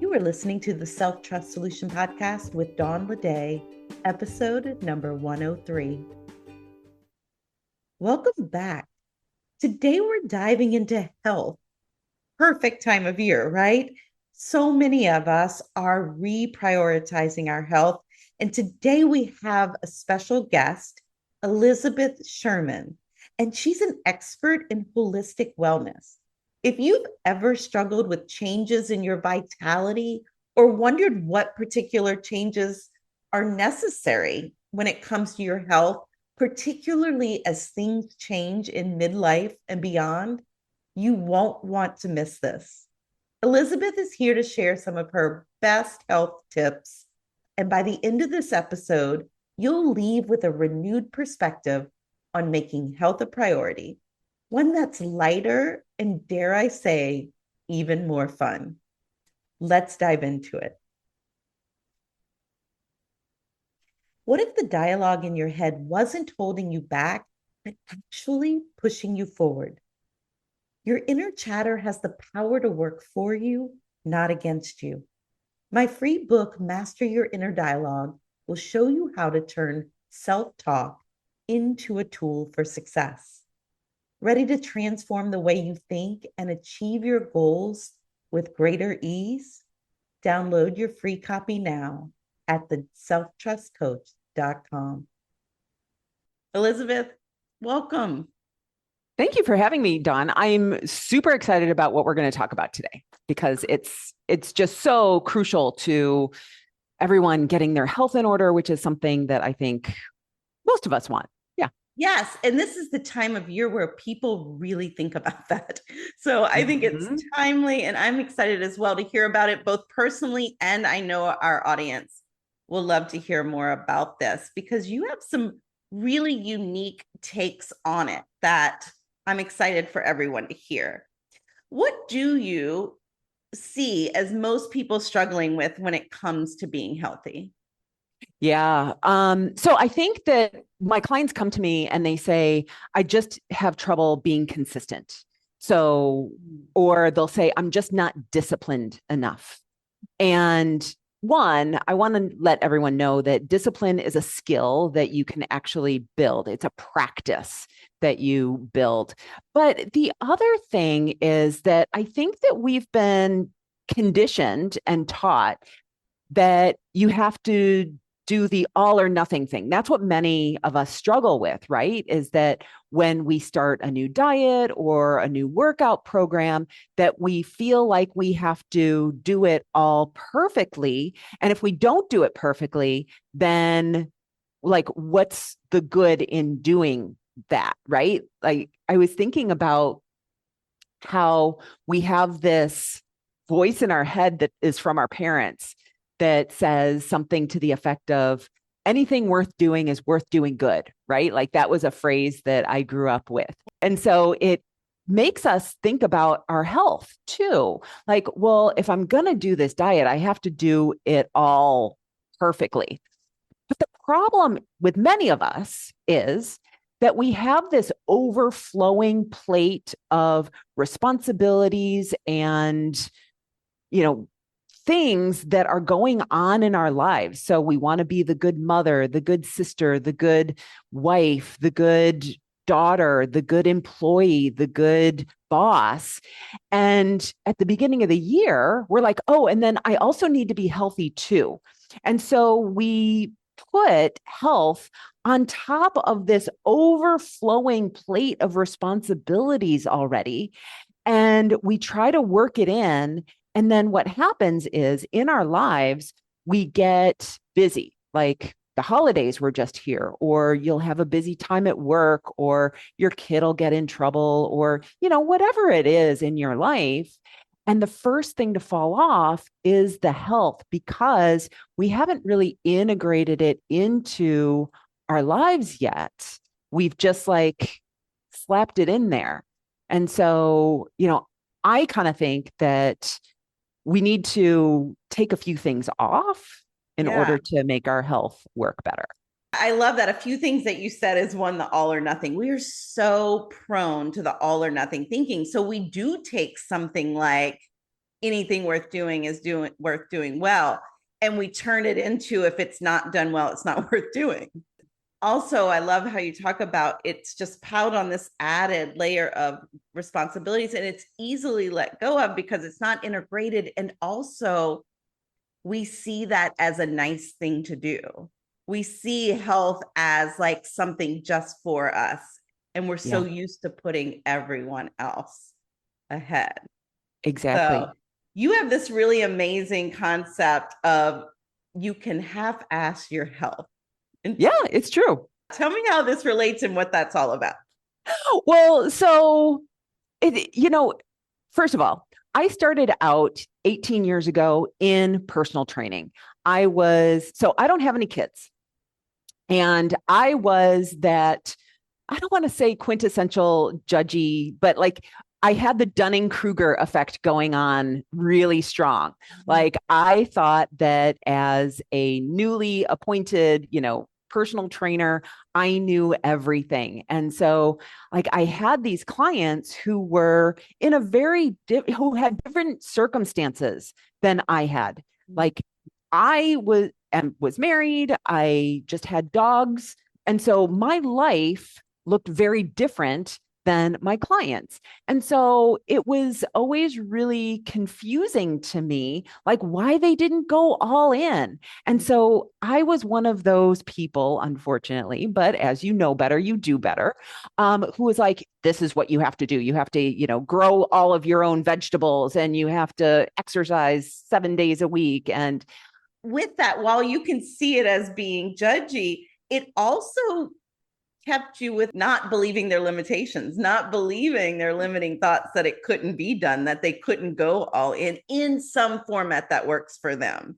You are listening to the Self-Trust Solution Podcast with Dawn Leday, episode number 103. Welcome back. Today we're diving into health. Perfect time of year, right? So many of us are reprioritizing our health. And today we have a special guest, Elizabeth Sherman, and she's an expert in holistic wellness. If you've ever struggled with changes in your vitality or wondered what particular changes are necessary when it comes to your health, particularly as things change in midlife and beyond, you won't want to miss this. Elizabeth is here to share some of her best health tips. And by the end of this episode, you'll leave with a renewed perspective on making health a priority, one that's lighter and, dare I say, even more fun. Let's dive into it. What if the dialogue in your head wasn't holding you back, but actually pushing you forward? Your inner chatter has the power to work for you, not against you. My free book, Master Your Inner Dialogue, will show you how to turn self-talk into a tool for success. Ready to transform the way you think and achieve your goals with greater ease? Download your free copy now at theselftrustcoach.com. Elizabeth, welcome. Thank you for having me, Dawn. I'm super excited about what we're going to talk about today because it's just so crucial to everyone getting their health in order, which is something that I think most of us want. Yeah. Yes. And this is the time of year where people really think about that. So I think it's timely, and I'm excited as well to hear about it, both personally, and I know our audience will love to hear more about this because you have some really unique takes on it that I'm excited for everyone to hear. What do you see as most people struggling with when it comes to being healthy? Yeah. So I think that my clients come to me and they say, I just have trouble being consistent. So, or they'll say, I'm just not disciplined enough. And one, I want to let everyone know that discipline is a skill that you can actually build. It's a practice that you build. But the other thing is that I think that we've been conditioned and taught that you have to do the all or nothing thing. That's what many of us struggle with, right? Is that when we start a new diet or a new workout program, that we feel like we have to do it all perfectly. And if we don't do it perfectly, then like, what's the good in doing that, right? Like, I was thinking about how we have this voice in our head that is from our parents that says something to the effect of anything worth doing is worth doing good, right? Like that was a phrase that I grew up with. And so it makes us think about our health too. Like, well, if I'm going to do this diet, I have to do it all perfectly. But the problem with many of us is that we have this overflowing plate of responsibilities and, things that are going on in our lives. So we want to be the good mother, the good sister, the good wife, the good daughter, the good employee, the good boss. And at the beginning of the year, we're like, oh, and then I also need to be healthy too. And so we put health on top of this overflowing plate of responsibilities already. And we try to work it in. And then what happens is in our lives, we get busy. Like the holidays were just here, or you'll have a busy time at work, or your kid will get in trouble, or, whatever it is in your life. And the first thing to fall off is the health because we haven't really integrated it into our lives yet. We've just like slapped it in there. And so, I kind of think that we need to take a few things off in order to make our health work better. I love that. A few things that you said is one, the all or nothing. We are so prone to the all or nothing thinking. So we do take something like, anything worth doing is worth doing well. And we turn it into, if it's not done well, it's not worth doing. Also, I love how you talk about it's just piled on this added layer of responsibilities, and it's easily let go of because it's not integrated. And also, we see that as a nice thing to do. We see health as like something just for us. And we're so Yeah, used to putting everyone else ahead. So exactly. you have this really amazing concept of you can half-ass your health. And Yeah, it's true. tell me how this relates and what that's all about. Well, so first of all, I started out 18 years ago in personal training. I don't have any kids. And I was that, I don't want to say quintessential judgy, but like I had the Dunning-Kruger effect going on really strong. Like I thought that as a newly appointed, personal trainer, I knew everything. And so like I had these clients who were in who had different circumstances than I had. Like I was married, I just had dogs, and so my life looked very different than my clients. And so it was always really confusing to me, like why they didn't go all in. And so I was one of those people, unfortunately, but as you know better, you do better, who was like, this is what you have to do. You have to, grow all of your own vegetables and you have to exercise 7 days a week. And with that, while you can see it as being judgy, it also kept you with not believing their limitations, not believing their limiting thoughts that it couldn't be done, that they couldn't go all in some format that works for them.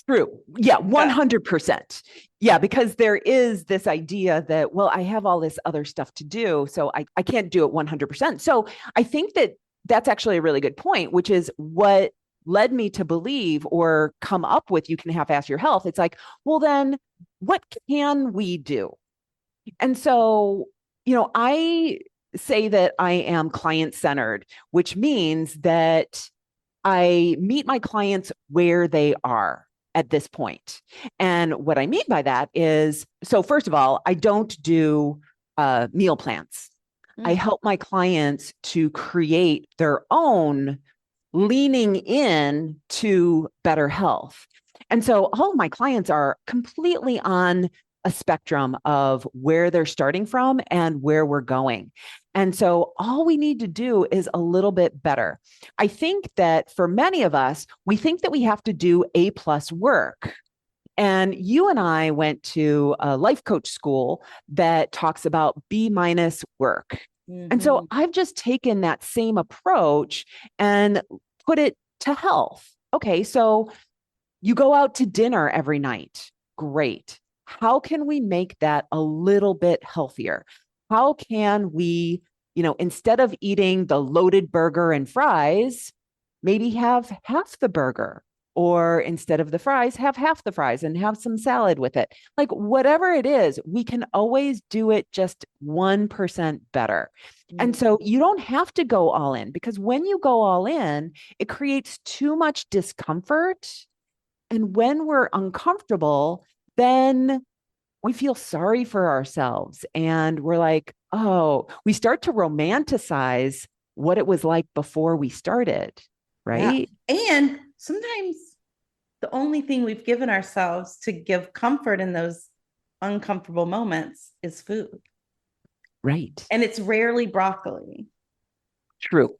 True. Yeah, Yeah. 100%. Yeah, because there is this idea that, well, I have all this other stuff to do, so I can't do it 100%. So I think that that's actually a really good point, which is what led me to believe or come up with you can half-ass your health. It's like, well, then what can we do? And so, I say that I am client centered, which means that I meet my clients where they are at this point. And what I mean by that is, so first of all, I don't do meal plans. I help my clients to create their own leaning in to better health. And so all of my clients are completely on a spectrum of where they're starting from and where we're going. And so all we need to do is a little bit better. I think that for many of us, we think that we have to do A plus work. And you and I went to a life coach school that talks about B minus work. And so I've just taken that same approach and put it to health. Okay, so you go out to dinner every night. Great. How can we make that a little bit healthier? How can we, instead of eating the loaded burger and fries, maybe have half the burger? Or instead of the fries, have half the fries and have some salad with it. Like whatever it is, we can always do it just 1% better. And so you don't have to go all in because when you go all in, it creates too much discomfort. And when we're uncomfortable, then we feel sorry for ourselves. And we're like, oh, we start to romanticize what it was like before we started, Yeah. right? And sometimes the only thing we've given ourselves to give comfort in those uncomfortable moments is food. Right. And it's rarely broccoli. True.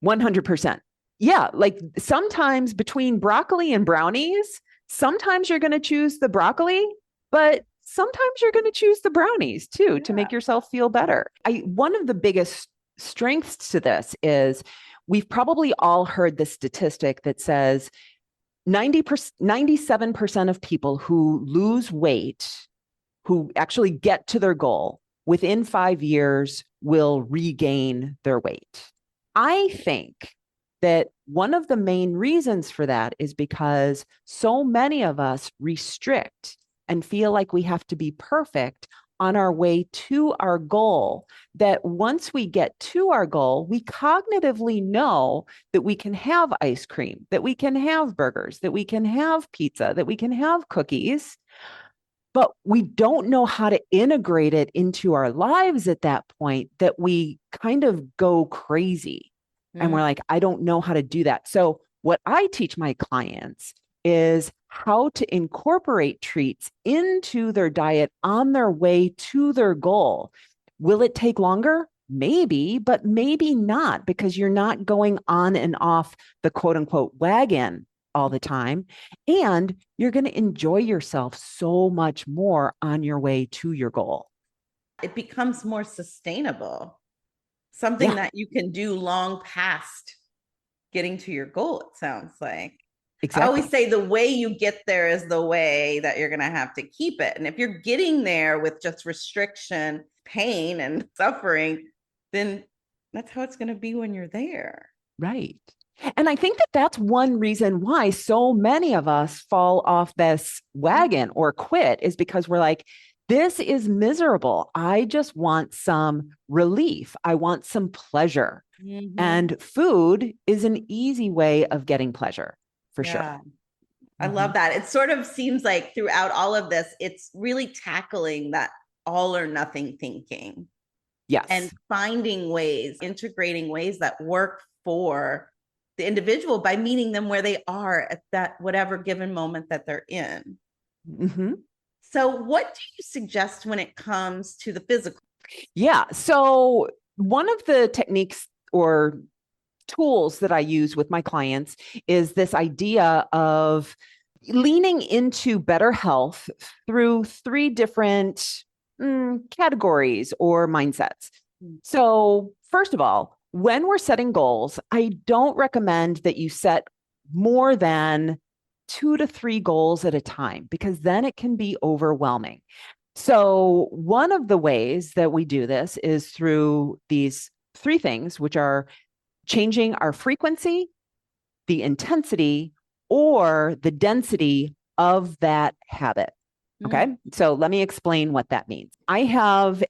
100%. Yeah. Like sometimes between broccoli and brownies, sometimes you're going to choose the broccoli, but sometimes you're going to choose the brownies too to make yourself feel better. One of the biggest strengths to this is we've probably all heard the statistic that says 97% of people who lose weight, who actually get to their goal within 5 years, will regain their weight. I think that one of the main reasons for that is because so many of us restrict and feel like we have to be perfect on our way to our goal, that once we get to our goal, we cognitively know that we can have ice cream, that we can have burgers, that we can have pizza, that we can have cookies, but we don't know how to integrate it into our lives at that point, that we kind of go crazy. And we're like, I don't know how to do that. So what I teach my clients is how to incorporate treats into their diet on their way to their goal. Will it take longer? Maybe, but maybe not, because you're not going on and off the quote unquote wagon all the time. And you're going to enjoy yourself so much more on your way to your goal. It becomes more sustainable, something Yeah, that you can do long past getting to your goal, it sounds like. I always exactly. say the way you get there is the way that you're going to have to keep it. And if you're getting there with just restriction, pain, and suffering, then that's how it's going to be when you're there. Right. And I think that that's one reason why so many of us fall off this wagon or quit, is because we're like, this is miserable. I just want some relief. I want some pleasure. Mm-hmm. And food is an easy way of getting pleasure, for sure. Yeah. I Mm-hmm. love that. It sort of seems like throughout all of this, it's really tackling that all or nothing thinking and Yes. finding ways, integrating ways that work for the individual by meeting them where they are at that whatever given moment that they're in. Mm-hmm. So, what do you suggest when it comes to the physical? Yeah. So, one of the techniques or tools that I use with my clients is this idea of leaning into better health through three different categories or mindsets. So, first of all, when we're setting goals, I don't recommend that you set more than 2 to 3 goals at a time, because then it can be overwhelming. So, one of the ways that we do this is through these three things, which are changing our frequency, the intensity, or the density of that habit. Mm. Okay. So let me explain what that means. I have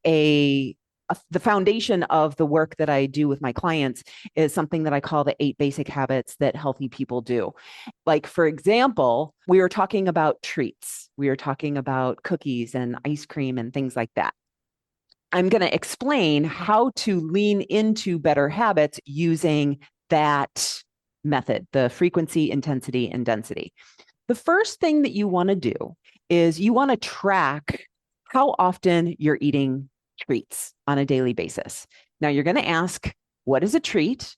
the foundation of the work that I do with my clients is something that I call the 8 basic habits that healthy people do. Like, for example, we were talking about treats. We were talking about cookies and ice cream and things like that. I'm going to explain how to lean into better habits using that method, the frequency, intensity, and density. The first thing that you want to do is you want to track how often you're eating treats on a daily basis. Now, you're going to ask, what is a treat?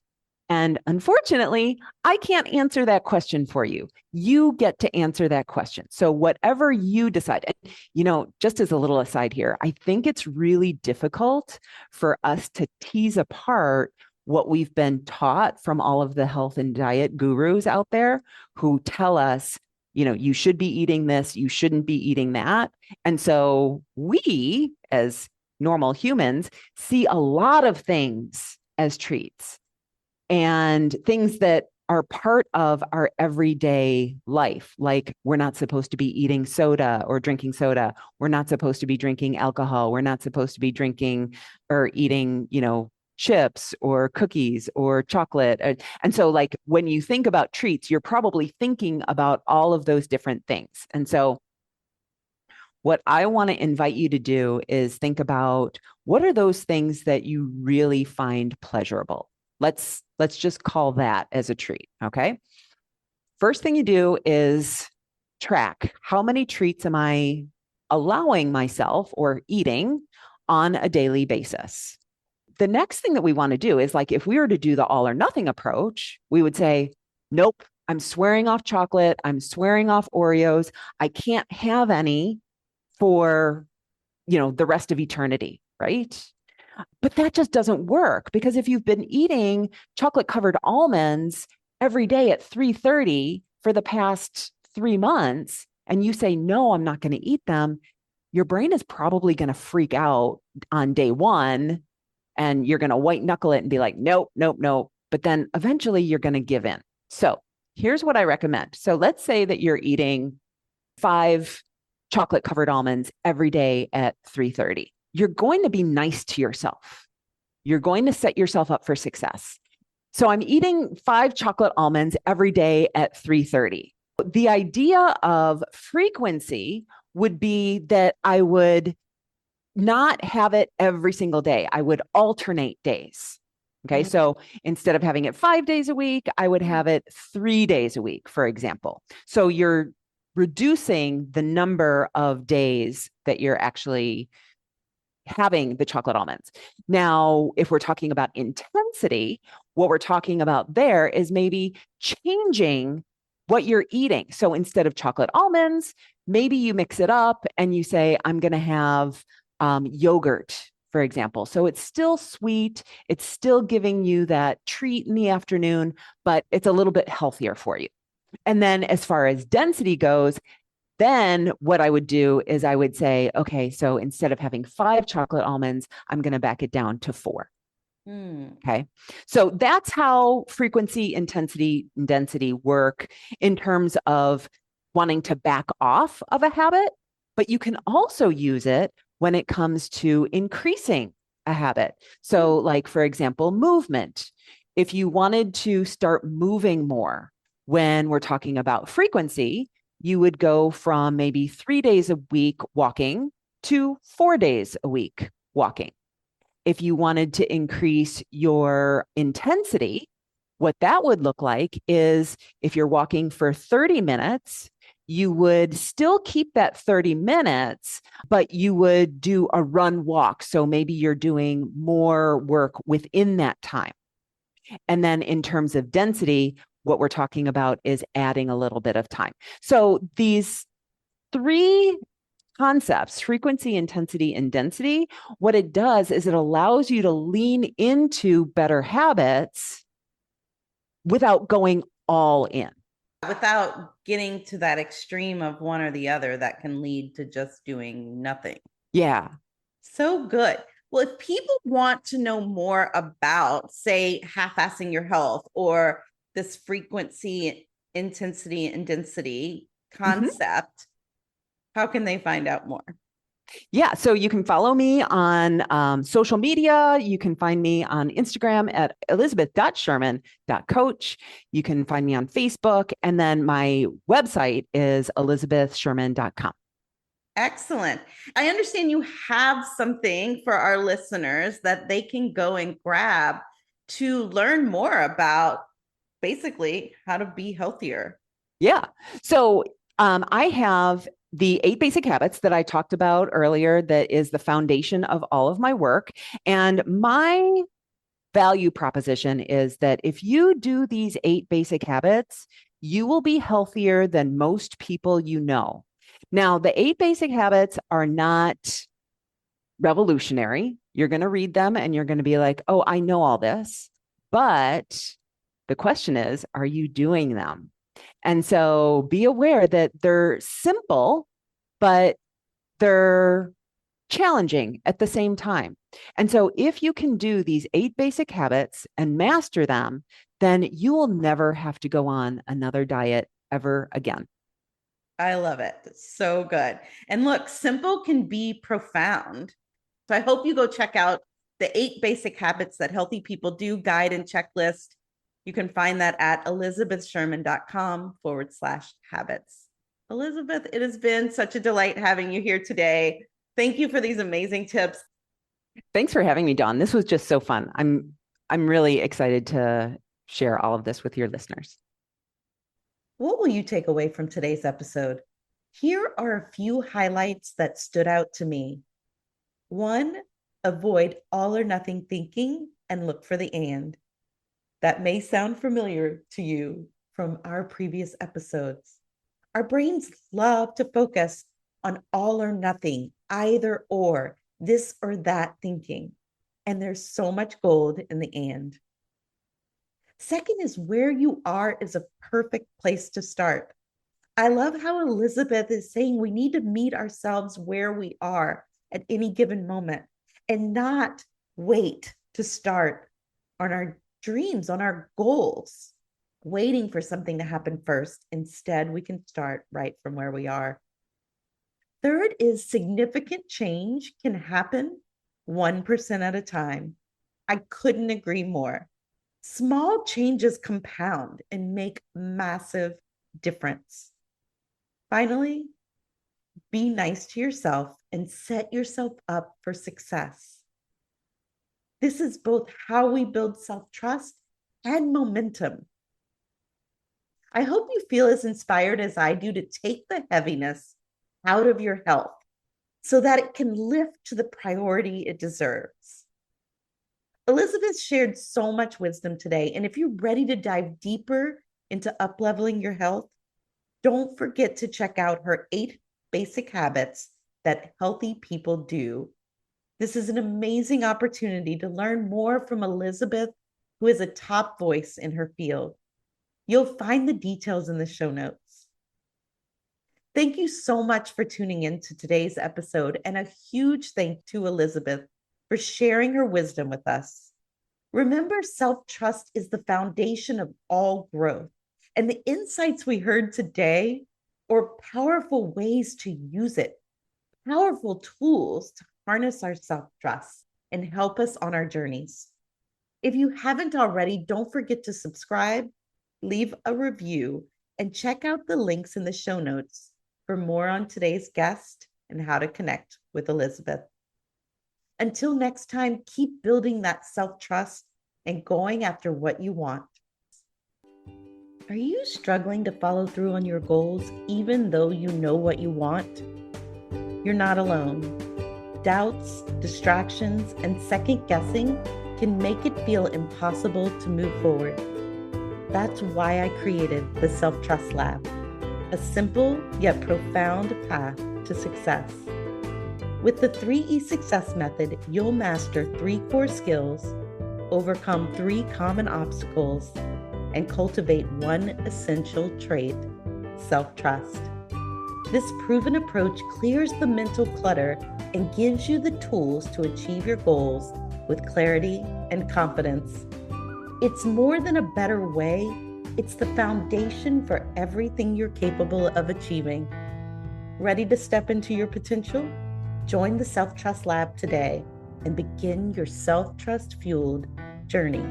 And unfortunately, I can't answer that question for you. You get to answer that question. So, whatever you decide, and, just as a little aside here, I think it's really difficult for us to tease apart what we've been taught from all of the health and diet gurus out there who tell us, you should be eating this, you shouldn't be eating that. And so we, as normal humans, see a lot of things as treats and things that are part of our everyday life. Like, we're not supposed to be eating soda or drinking soda. We're not supposed to be drinking alcohol. We're not supposed to be drinking or eating, chips or cookies or chocolate. And so, like, when you think about treats, you're probably thinking about all of those different things. And so, what I want to invite you to do is think about, what are those things that you really find pleasurable? Let's just call that as a treat. Okay. First thing you do is track, how many treats am I allowing myself or eating on a daily basis? The next thing that we want to do is, like, if we were to do the all or nothing approach, we would say, nope, I'm swearing off chocolate. I'm swearing off Oreos. I can't have any for, the rest of eternity. Right. But that just doesn't work, because if you've been eating chocolate covered almonds every day at 3:30 for the past 3 months, and you say, no, I'm not going to eat them, your brain is probably going to freak out on day one, and you're going to white knuckle it and be like, nope, nope, nope. But then eventually you're going to give in. So here's what I recommend. So let's say that you're eating 5 chocolate covered almonds every day at 3:30. You're going to be nice to yourself. You're going to set yourself up for success. So I'm eating 5 chocolate almonds every day at 3:30. The idea of frequency would be that I would not have it every single day. I would alternate days. Okay. Mm. So instead of having it 5 days a week, I would have it 3 days a week, for example. So you're reducing the number of days that you're actually having the chocolate almonds. Now, if we're talking about intensity, what we're talking about there is maybe changing what you're eating. So instead of chocolate almonds, maybe you mix it up and you say, I'm going to have yogurt, for example. So it's still sweet. It's still giving you that treat in the afternoon, but it's a little bit healthier for you. And then as far as density goes, then what I would do is I would say, okay, so instead of having 5 chocolate almonds, I'm going to back it down to 4. Mm. Okay. So that's how frequency, intensity, and density work in terms of wanting to back off of a habit, but you can also use it when it comes to increasing a habit. So, like, for example, movement. If you wanted to start moving more when we're talking about frequency, you would go from maybe 3 days a week walking to 4 days a week walking. If you wanted to increase your intensity, what that would look like is if you're walking for 30 minutes, you would still keep that 30 minutes, but you would do a run walk. So maybe you're doing more work within that time. And then in terms of density, what we're talking about is adding a little bit of time. So these 3 concepts, frequency, intensity, and density, what it does is it allows you to lean into better habits without going all in. Without getting to that extreme of one or the other that can lead to just doing nothing. Yeah. So good. Well, if people want to know more about, say, half-assing your health or this frequency, intensity, and density Mm-hmm. concept, how can they find out more? Yeah. So you can follow me on social media. You can find me on Instagram at elizabeth.sherman.coach. You can find me on Facebook. And then my website is elizabethsherman.com. Excellent. I understand you have something for our listeners that they can go and grab to learn more about basically how to be healthier. Yeah. So I have the 8 basic habits that I talked about earlier, that is the foundation of all of my work. And my value proposition is that if you do these 8 basic habits, you will be healthier than most people you know. Now, the 8 basic habits are not revolutionary. You're going to read them and you're going to be like, oh, I know all this. But the question is, are you doing them? And so be aware that they're simple, but they're challenging at the same time. And so if you can do these 8 basic habits and master them, then you will never have to go on another diet ever again. I love it. So good. And look, simple can be profound. So I hope you go check out the 8 basic habits that healthy people do guide and checklist. You can find that at elizabethsherman.com/habits. Elizabeth, it has been such a delight having you here today. Thank you for these amazing tips. Thanks for having me, Dawn. This was just so fun. I'm really excited to share all of this with your listeners. What will you take away from today's episode? Here are a few highlights that stood out to me. 1, avoid all or nothing thinking and look for the and. That may sound familiar to you from our previous episodes. Our brains love to focus on all or nothing, either or, this or that thinking. And there's so much gold in the and. Second is where you are is a perfect place to start. I love how Elizabeth is saying we need to meet ourselves where we are at any given moment and not wait to start on our dreams, on our goals, waiting for something to happen first. Instead, we can start right from where we are. Third is significant change can happen 1% at a time. I couldn't agree more. Small changes compound and make massive difference. Finally, be nice to yourself and set yourself up for success. This is both how we build self-trust and momentum. I hope you feel as inspired as I do to take the heaviness out of your health so that it can lift to the priority it deserves. Elizabeth shared so much wisdom today, and if you're ready to dive deeper into upleveling your health, don't forget to check out her 8 basic habits that healthy people do. This is an amazing opportunity to learn more from Elizabeth, who is a top voice in her field. You'll find the details in the show notes. Thank you so much for tuning in to today's episode, and a huge thank to Elizabeth for sharing her wisdom with us. Remember, self-trust is the foundation of all growth, and the insights we heard today are powerful ways to use it, powerful tools to harness our self-trust and help us on our journeys. If you haven't already, don't forget to subscribe, leave a review, and check out the links in the show notes for more on today's guest and how to connect with Elizabeth. Until next time, keep building that self-trust and going after what you want. Are you struggling to follow through on your goals even though you know what you want? You're not alone. Doubts, distractions, and second guessing can make it feel impossible to move forward. That's why I created the Self-Trust Lab, a simple yet profound path to success. With the 3E Success Method, you'll master 3 core skills, overcome 3 common obstacles, and cultivate 1 essential trait, self-trust. This proven approach clears the mental clutter and gives you the tools to achieve your goals with clarity and confidence. It's more than a better way, it's the foundation for everything you're capable of achieving. Ready to step into your potential? Join the Self-Trust Lab today and begin your self-trust fueled journey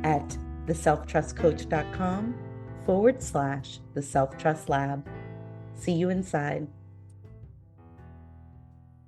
at theselftrustcoach.com/the Self-Trust Lab. See you inside.